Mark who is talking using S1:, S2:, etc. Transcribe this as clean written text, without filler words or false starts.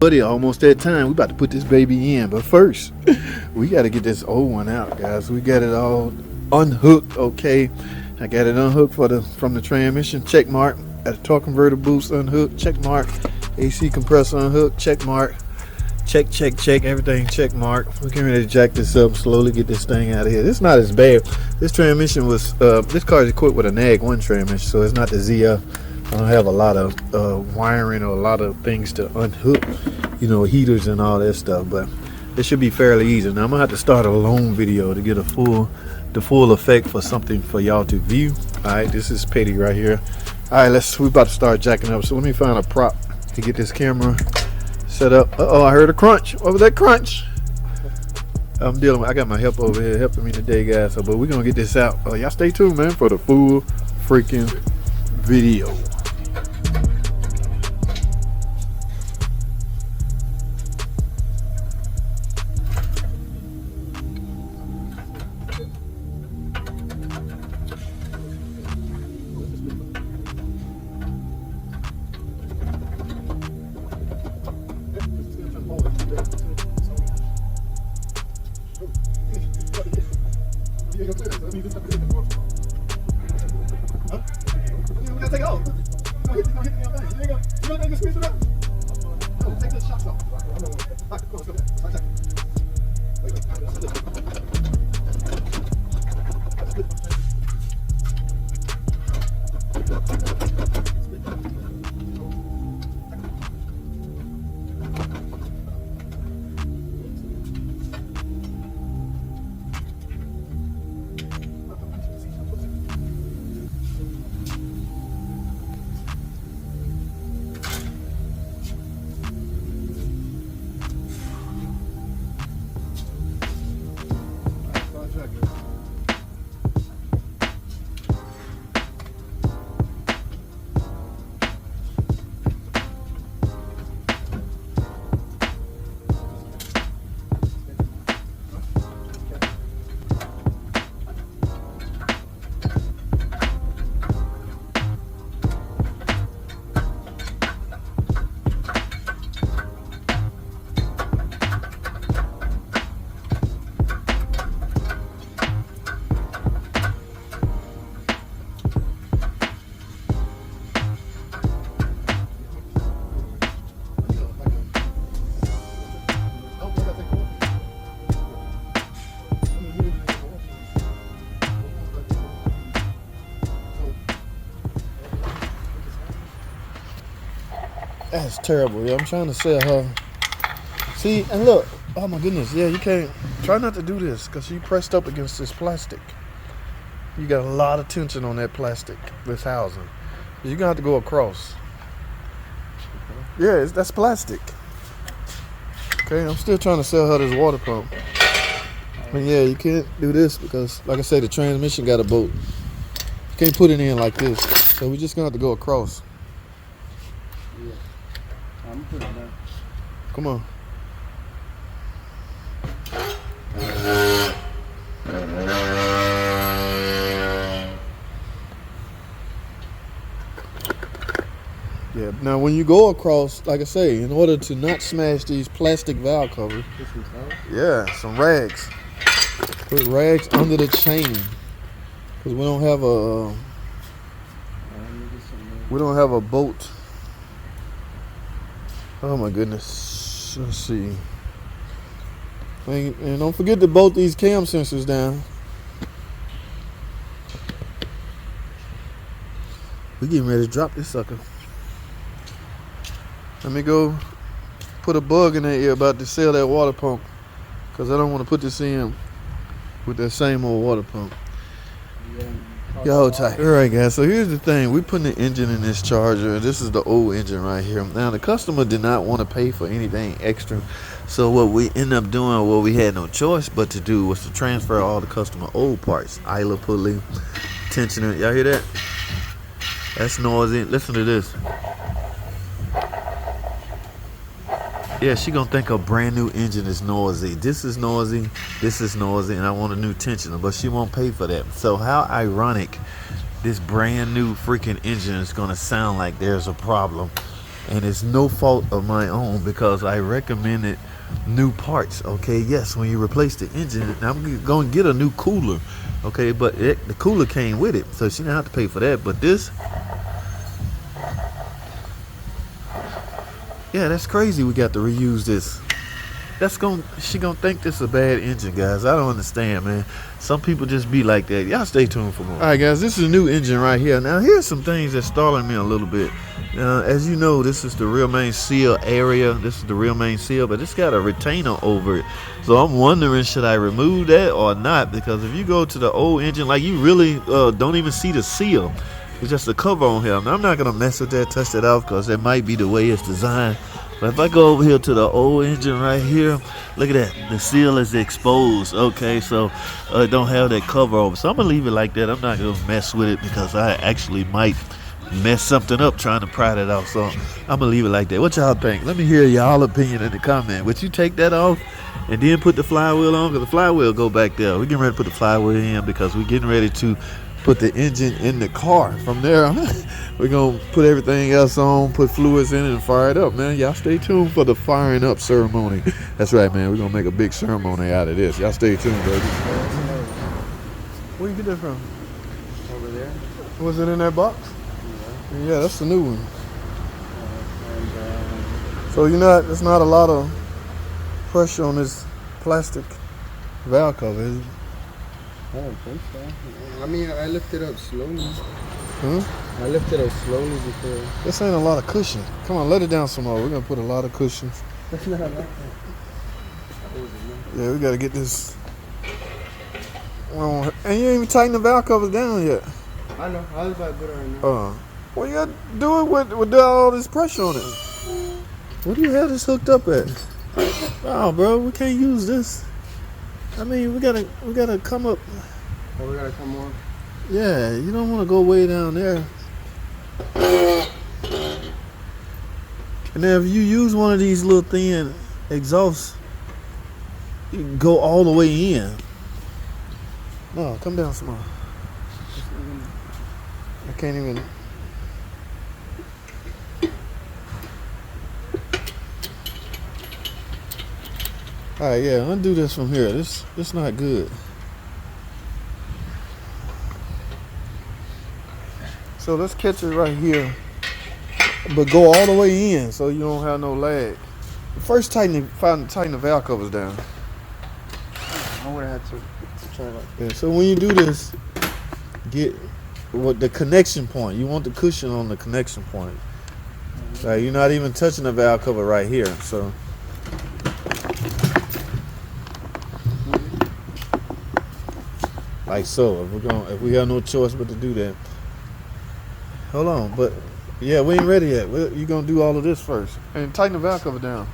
S1: Buddy, almost that time. We about to put this baby in, but first, we got to get this old one out, guys. We got it all unhooked, okay? I got it unhooked from the transmission, check mark. Got the torque converter boost unhooked, check mark. AC compressor unhooked, check mark. Check, everything check mark. We're getting ready to jack this up, slowly get this thing out of here. It's not as bad. This transmission was, this car is equipped with a NAG 1 transmission, so it's not the ZF. I don't have a lot of wiring or a lot of things to unhook, you know, heaters and all that stuff, but it should be fairly easy. Now I'm gonna have to start a long video to get the full effect for something for y'all to view. All right, this is Petty right here. All right, we about to start jacking up. So let me find a prop to get this camera set up. Uh-oh, I heard a crunch. What was that crunch? I got my help over here helping me today, guys. So, but we're gonna get this out. Y'all stay tuned, man, for the full freaking video. That's terrible, yeah. I'm trying to sell her. See, and look, oh my goodness, yeah, you can't, try not to do this because you pressed up against this plastic. You got a lot of tension on that plastic, this housing. You're gonna have to go across. Yeah, that's plastic. Okay, I'm still trying to sell her this water pump. And yeah, you can't do this because, like I said, the transmission got a bolt. You can't put it in like this. So we're just gonna have to go across.
S2: I'm putting it down.
S1: Come on. Yeah, now when you go across, like I say, in order to not smash these plastic valve covers, yeah, some rags. Put rags under the chain. Because we don't have a bolt. Oh my goodness. Let's see. And don't forget to bolt these cam sensors down. We're getting ready to drop this sucker. Let me go put a bug in that ear about to sell that water pump. Because I don't want to put this in with that same old water pump. Y'all hold tight. Alright guys, so here's the thing. We're putting the engine in this Charger. This is the old engine right here. Now the customer did not want to pay for anything extra. So what we ended up doing, what we had no choice but to do, was to transfer all the customer old parts. Idler pulley, tensioner. Y'all hear that? That's noisy. Listen to this. Yeah, she gonna think a brand new engine is noisy. This is noisy, and I want a new tensioner, but she won't pay for that. So how ironic, this brand new freaking engine is gonna sound like there's a problem and it's no fault of my own because I recommended new parts. Okay, yes, when you replace the engine, I'm going to get a new cooler. Okay, but the cooler came with it, so she didn't have to pay for that. But this, yeah, that's crazy. We got to reuse this. She gonna think this is a bad engine, guys. I don't understand, man. Some people just be like that. Y'all stay tuned for more. All right, guys, this is a new engine right here. Now, here's some things that's stalling me a little bit. As you know, this is the rear main seal area. This is the rear main seal, but it's got a retainer over it. So I'm wondering, should I remove that or not? Because if you go to the old engine, like, you really don't even see the seal. It's just a cover on here. Now, I'm not gonna mess with that, touch that off, because that might be the way it's designed. But if I go over here to the old engine right here, look at that. The seal is exposed. Okay, so it don't have that cover over. So I'm going to leave it like that. I'm not going to mess with it because I actually might mess something up trying to pry that off. So I'm going to leave it like that. What y'all think? Let me hear y'all opinion in the comment. Would you take that off and then put the flywheel on? Because the flywheel go back there. We're getting ready to put the flywheel in because we're getting ready to put the engine in the car. From there, we're going to put everything else on, put fluids in it, and fire it up, man. Y'all stay tuned for the firing up ceremony. That's right, man. We're going to make a big ceremony out of this. Y'all stay tuned, baby. Where you get that from?
S2: Over there.
S1: Was it in that box? Yeah, that's the new one. So there's not a lot of pressure on this plastic valve cover, is it?
S2: I don't think so. I mean, I lifted up slowly.
S1: Huh?
S2: I lifted up slowly before.
S1: This ain't a lot of cushion. Come on, let it down some more. We're going to put a lot of cushions.
S2: That's not like that.
S1: Yeah, we got to get this. And you ain't even tighten the valve covers down yet.
S2: I know. I was about to put it right now.
S1: Well, you got to do it with all this pressure on it. What do you have this hooked up at? Oh, bro, we can't use this. I mean, we gotta come up.
S2: Oh, we gotta come on.
S1: Yeah, you don't want to go way down there. And then if you use one of these little thin exhausts, you can go all the way in. No, come down some more. I can't even. All right, yeah, undo this from here. This not good. So let's catch it right here, but go all the way in so you don't have no lag. First, tighten the valve covers down.
S2: I would have had to try like that.
S1: Yeah, so when you do this, get the connection point. You want the cushion on the connection point. Right, you're not even touching the valve cover right here, so. Like so, if we have no choice but to do that. Hold on, but yeah, we ain't ready yet. You're gonna do all of this first, and tighten the valve cover down.